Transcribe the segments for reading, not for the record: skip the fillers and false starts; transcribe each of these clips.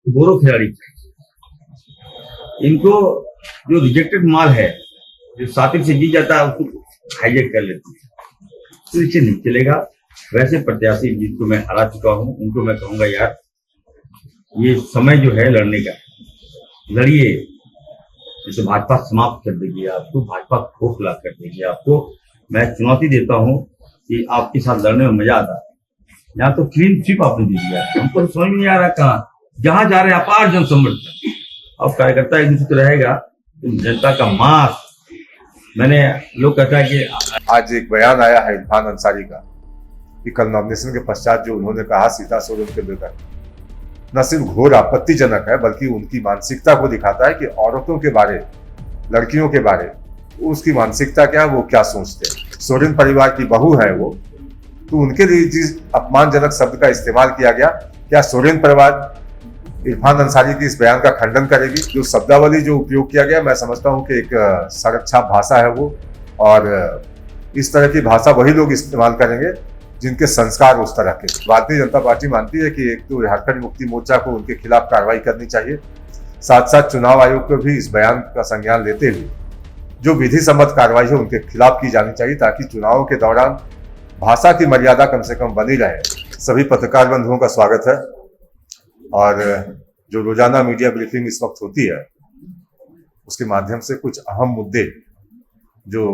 बोरो खिलाड़ी, इनको जो रिजेक्टेड माल है, जो सातिक से जीत जाता है, उसको हाईजेक कर लेते हैं, तो इससे नहीं चलेगा। वैसे प्रत्याशी जिनको मैं हरा चुका हूं, उनको मैं कहूंगा यार, ये समय जो है लड़ने का, लड़िए। जैसे भाजपा समाप्त कर देगी आपको, भाजपा खोखला कर देगी आपको। मैं चुनौती देता हूं कि आपके साथ लड़ने में मजा आता है। यहाँ तो क्लीन स्वीप आपने दे दिया, हमको तो समझ नहीं आ रहा कहाँ जहां जा रहे हैं अपार जनसमर्थन। अब कार्यकर्ता एक दूसरे को रहेगा, जनता का मास। मैंने लोग कहता है कि आज एक बयान आया है इरफान अंसारी का कि कल नॉमिनेशन के पश्चात जो उन्होंने कहा सीता सोरेन के लेकर, न सिर्फ घोर आपत्तिजनक है बल्कि उनकी मानसिकता को दिखाता है कि औरतों के बारे, लड़कियों के बारे उसकी मानसिकता क्या है, वो क्या सोचते हैं। सोरेन परिवार की बहू है वो, तो उनके लिए जिस अपमानजनक शब्द का इस्तेमाल किया गया, क्या सोरेन परिवार इरफान अंसारी की इस बयान का खंडन करेगी? जो शब्दावली जो उपयोग किया गया, मैं समझता हूं कि एक संरक्षक भाषा है वो, और इस तरह की भाषा वही लोग इस्तेमाल करेंगे जिनके संस्कार उस तरह के। भारतीय जनता पार्टी मानती है कि एक तो झारखंड मुक्ति मोर्चा को उनके खिलाफ कार्रवाई करनी चाहिए, साथ साथ चुनाव आयोग को भी इस बयान का संज्ञान लेते हुए जो विधि सम्मत कार्रवाई है उनके खिलाफ की जानी चाहिए, ताकि चुनावों के दौरान भाषा की मर्यादा कम से कम बनी रहे। सभी पत्रकार बंधुओं का स्वागत है, और जो रोजाना मीडिया ब्रीफिंग इस वक्त होती है उसके माध्यम से कुछ अहम मुद्दे जो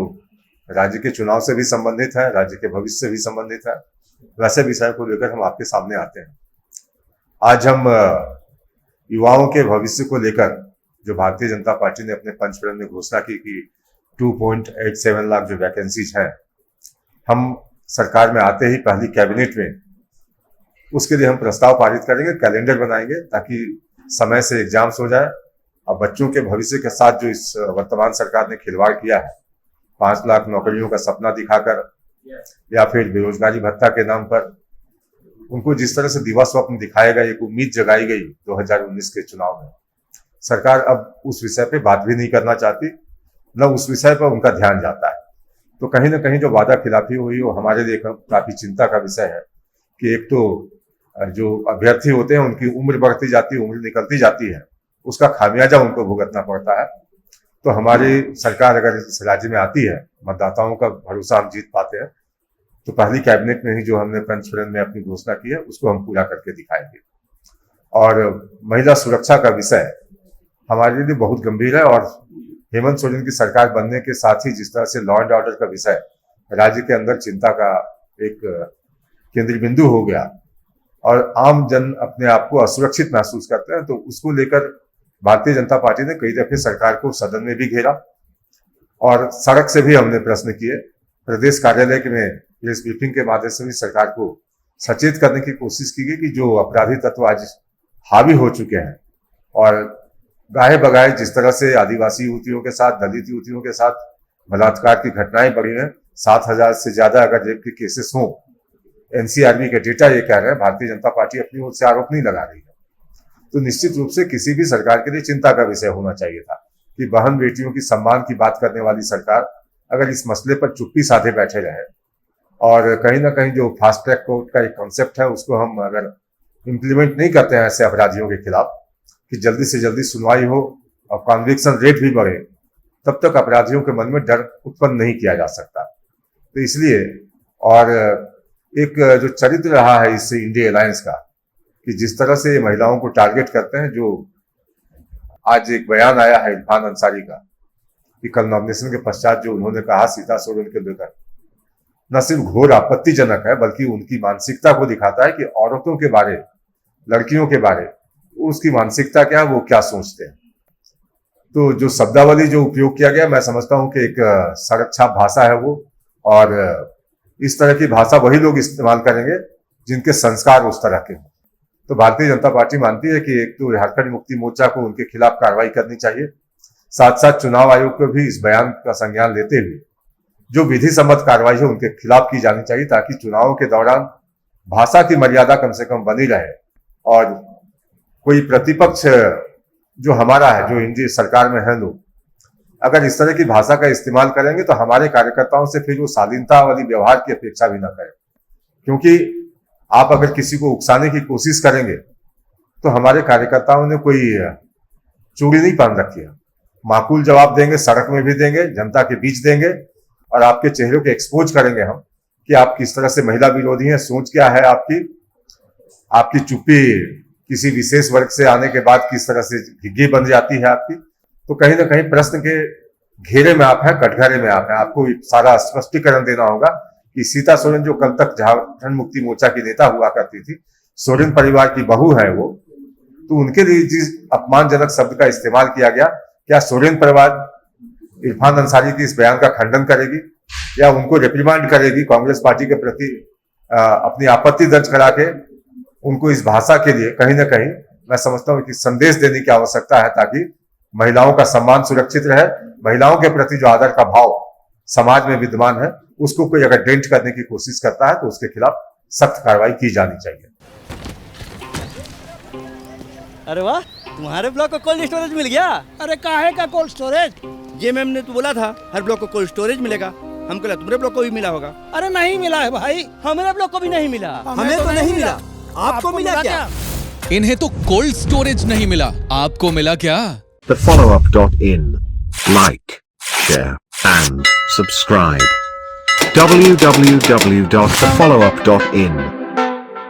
राज्य के चुनाव से भी संबंधित है, राज्य के भविष्य से भी संबंधित है, वैसे विषय को लेकर हम आपके सामने आते हैं। आज हम युवाओं के भविष्य को लेकर जो भारतीय जनता पार्टी ने अपने पंचफलन में घोषणा की कि 2.87 लाख जो वैकेंसीज हैं, हम सरकार में आते ही पहली कैबिनेट में उसके लिए हम प्रस्ताव पारित करेंगे, कैलेंडर बनाएंगे ताकि समय से एग्जाम्स हो जाए। अब बच्चों के भविष्य के साथ जो इस वर्तमान सरकार ने खिलवाड़ किया है, 5 लाख नौकरियों का सपना दिखाकर या फिर बेरोजगारी भत्ता के नाम पर उनको जिस तरह से दिवा स्वप्न दिखाया गया, एक उम्मीद जगाई गई 2019 के चुनाव में, सरकार अब उस विषय पे बात भी नहीं करना चाहती, न उस विषय पर उनका ध्यान जाता है। तो कहीं ना कहीं जो वादा खिलाफी हुई वो हमारे लिए काफी चिंता का विषय है कि एक तो जो अभ्यर्थी होते हैं उनकी उम्र बढ़ती जाती है, उम्र निकलती जाती है, उसका खामियाजा उनको भुगतना पड़ता है। तो हमारी सरकार अगर इस राज्य में आती है, मतदाताओं का भरोसा हम जीत पाते हैं, तो पहली कैबिनेट में ही जो हमने पंचफलन में अपनी घोषणा की है उसको हम पूरा करके दिखाएंगे। और महिला सुरक्षा का विषय हमारे लिए बहुत गंभीर है, और हेमंत सोरेन की सरकार बनने के साथ ही जिस तरह से लॉ एंड ऑर्डर का विषय राज्य के अंदर चिंता का एक केंद्रीय बिंदु हो गया और आम जन अपने आप को असुरक्षित महसूस करते हैं, तो उसको लेकर भारतीय जनता पार्टी ने कई दफे सरकार को सदन में भी घेरा और सड़क से भी हमने प्रश्न किए। प्रदेश कार्यालय में प्रेस ब्रीफिंग के माध्यम से भी सरकार को सचेत करने की कोशिश की गई कि जो अपराधी तत्व आज हावी हो चुके हैं और गाहे बगाए जिस तरह से आदिवासी युवतियों के साथ, दलित युवतियों के साथ बलात्कार की घटनाएं बढ़ी हैं, 7,000 से ज्यादा अगर रेप के केसेस हों, एनसीआरबी के डेटा ये कह रहे हैं, भारतीय जनता पार्टी अपनी ओर से आरोप नहीं लगा रही है। तो निश्चित रूप से किसी भी सरकार के लिए चिंता का विषय होना चाहिए था कि बहन बेटियों की सम्मान की बात करने वाली सरकार अगर इस मसले पर चुप्पी साधे बैठे रहे और कहीं ना कहीं जो फास्ट ट्रैक कोर्ट का एक कॉन्सेप्ट है उसको हम अगर इम्प्लीमेंट नहीं करते हैं ऐसे अपराधियों के खिलाफ कि जल्दी से जल्दी सुनवाई हो और कॉन्विक्शन रेट भी बढ़े, तब तक अपराधियों के मन में डर उत्पन्न नहीं किया जा सकता। तो इसलिए और एक जो चरित्र रहा है इस इंडिया अलायंस का कि जिस तरह से महिलाओं को टारगेट करते हैं, जो आज एक बयान आया है इरफान अंसारी का कि कल नॉमिनेशन के पश्चात जो उन्होंने कहा सीता सोरेन के लेकर, न सिर्फ घोर आपत्तिजनक है बल्कि उनकी मानसिकता को दिखाता है कि औरतों के बारे, लड़कियों के बारे उसकी मानसिकता क्या है, वो क्या सोचते हैं। तो जो शब्दावली जो उपयोग किया गया, मैं समझता हूं कि एक संरक्षक भाषा है वो, और इस तरह की भाषा वही लोग इस्तेमाल करेंगे जिनके संस्कार उस तरह के हों। तो भारतीय जनता पार्टी मानती है कि एक तो झारखंड मुक्ति मोर्चा को उनके खिलाफ कार्रवाई करनी चाहिए, साथ साथ चुनाव आयोग को भी इस बयान का संज्ञान लेते हुए जो विधि सम्मत कार्रवाई है उनके खिलाफ की जानी चाहिए, ताकि चुनावों के दौरान भाषा की मर्यादा कम से कम बनी रहे और कोई प्रतिपक्ष जो हमारा है, जो इंडिया सरकार में है लोग, अगर इस तरह की भाषा का इस्तेमाल करेंगे तो हमारे कार्यकर्ताओं से फिर वो शालीनता वाली व्यवहार की अपेक्षा भी न करें, क्योंकि आप अगर किसी को उकसाने की कोशिश करेंगे तो हमारे कार्यकर्ताओं ने कोई चूड़ी नहीं पहन रखी है। माकूल जवाब देंगे, सड़क में भी देंगे, जनता के बीच देंगे और आपके चेहरे को एक्सपोज करेंगे हम कि आप किस तरह से महिला विरोधी हैं, सोच क्या है आपकी चुप्पी किसी विशेष वर्ग से आने के बाद किस तरह से घिग्गी बन जाती है आपकी। तो कहीं ना कहीं प्रश्न के घेरे में आप हैं, कटघरे में आप हैं। आपको सारा स्पष्टीकरण देना होगा कि सीता सोरेन जो कल तक झारखंड मुक्ति मोर्चा की नेता हुआ करती थी, सोरेन परिवार की बहू है वो, तो उनके लिए जिस अपमानजनक शब्द का इस्तेमाल किया गया, क्या सोरेन परिवार इरफान अंसारी के इस बयान का खंडन करेगी या उनको रिप्रीमांड करेगी कांग्रेस पार्टी के प्रति अपनी आपत्ति दर्ज करा के उनको इस भाषा के लिए कहीं ना कहीं मैं समझता हूं कि संदेश देने की आवश्यकता है, ताकि महिलाओं का सम्मान सुरक्षित रहे। महिलाओं के प्रति जो आदर का भाव समाज में विद्यमान है, उसको कोई अगर डेंट करने की कोशिश करता है तो उसके खिलाफ सख्त कार्रवाई की जानी चाहिए। अरे वाह, तुम्हारे ब्लॉक को कोल्ड स्टोरेज मिल गया। अरे काहे का कोल्ड स्टोरेज? ये मैम ने तो बोला था हर ब्लॉक को कोल्ड स्टोरेज मिलेगा। हमको लगा तुम्हारे ब्लॉक को भी मिला होगा। अरे नहीं मिला है भाई, हमारे ब्लॉक को भी नहीं मिला। हमें तो नहीं मिला। आपको मिला क्या? इन्हें तो कोल्ड स्टोरेज नहीं मिला, आपको मिला क्या? thefollowup.in. Like, share, and subscribe. www.thefollowup.in